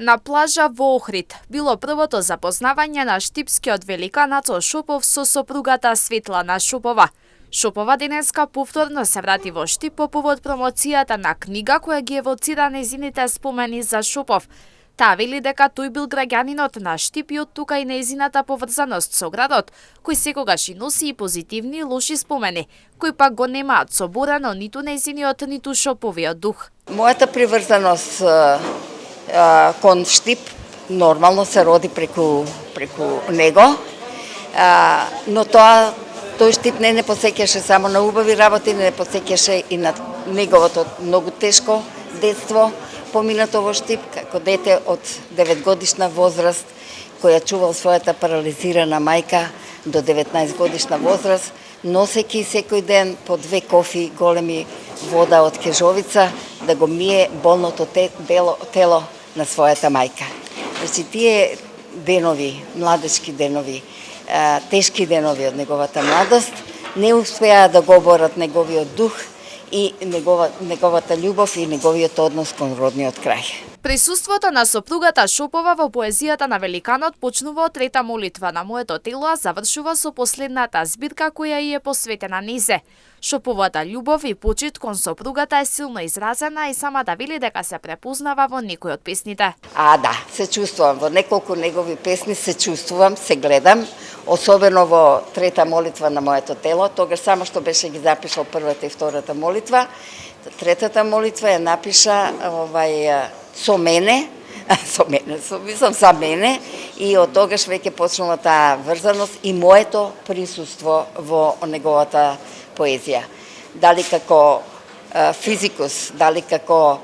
На плажа во Охрид било првото запознавање на штипскиот великанат Шопов со сопругата Светлана Шопова. Шопова денеска повторно се врати во Штип по повод промоцијата на книга која ги евоцира нејзините спомени за Шопов. Таа вели дека тој бил граѓанинот на Штип и од тука и нејзината поврзаност со градот, кој секогаш и носи и позитивни и лоши спомени, кои пак го немаат соборено ниту нејзиниот, ниту Шоповиот дух. Мојата приврзаност кон Штип нормално се роди преку него, но тој Штип не посеќаше само на убави работи, не посеќаше и на неговото многу тешко детство, поминато во Штип, како дете од 9 годишна возраст, која чувал својата парализирана мајка до 19 годишна возраст, носејќи секој ден по 2 кофи големи вода од кежовица да го мие болното тело на својата мајка. Значи, тие денови, младечки денови, тешки денови од неговата младост, не успеа да го оборат неговиот дух и неговата љубов и неговиот однос кон родниот крај. Присуството на сопругата Шопова во поезијата на великанот почнува од трета молитва на моето тело, а завршува со последната збирка која и е посветена низе. Шоповата љубов и почит кон сопругата е силно изразена и самата вели дека се препознава во некои од песните. Да, се чувствувам во неколку негови песни, се чувствувам, се гледам, особено во трета молитва на моето тело, тогаш само што беше ги запишал првата и втората молитва. Третата молитва ја напиша со мене, мислам за мене, и од тогаш веќе почнува таа врзаност и моето присуство во неговата поезија. Дали како физикус, дали како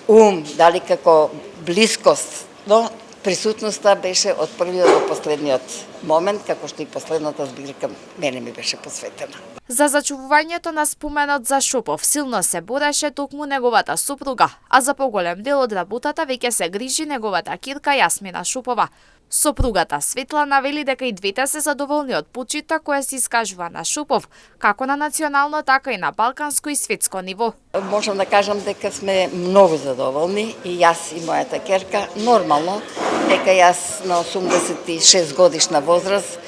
ум, дали како блискост, но присутноста беше од првиот до последниот момент, како што и последната збирка мене ми беше посветена. За зачувувањето на споменот за Шопов силно се бореше токму неговата сопруга, а за поголем дел од работата веќе се грижи неговата ќерка Јасмина Шопова. Сопругата Светлана вели дека и двете се задоволни од почита која се искажува на Шопов, како на национално, така и на балканско и светско ниво. Можам да кажам дека сме многу задоволни, и јас и мојата ќерка. Нормално, дека јас на 86 годишна возраст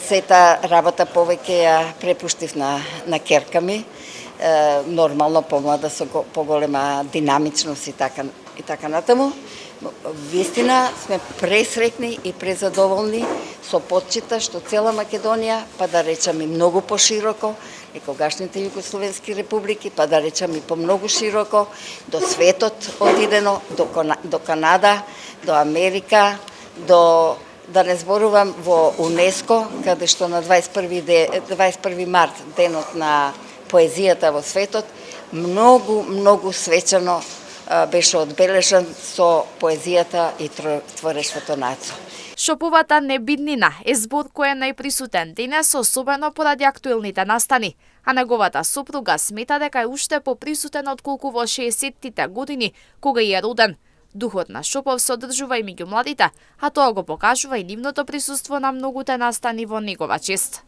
сета работа повеќе ја препуштив на ќерка ми. Нормално помлада со поголема динамичност и така натаму. Вистина сме пресрекни и презадоволни со почита што цела Македонија, па да речам и многу пошироко, и тогашните југословенски републики, па да речам и помногу широко, до светот одидено, до Канада, до Америка, да не зборувам во УНЕСКО, каде што на 21 март, денот на поезијата во светот, многу свечено беше одбележан со поезијата и творештвото нација. Шоповата небиднина е збор кој е најприсутен денес, особено поради актуелните настани, а неговата сопруга смета дека е уште поприсутен отколку во 60-тите години, кога е роден. Духот на Шопов се одржува и меѓу младите, а тоа го покажува и нивното присуство на многуте настани во негова чест.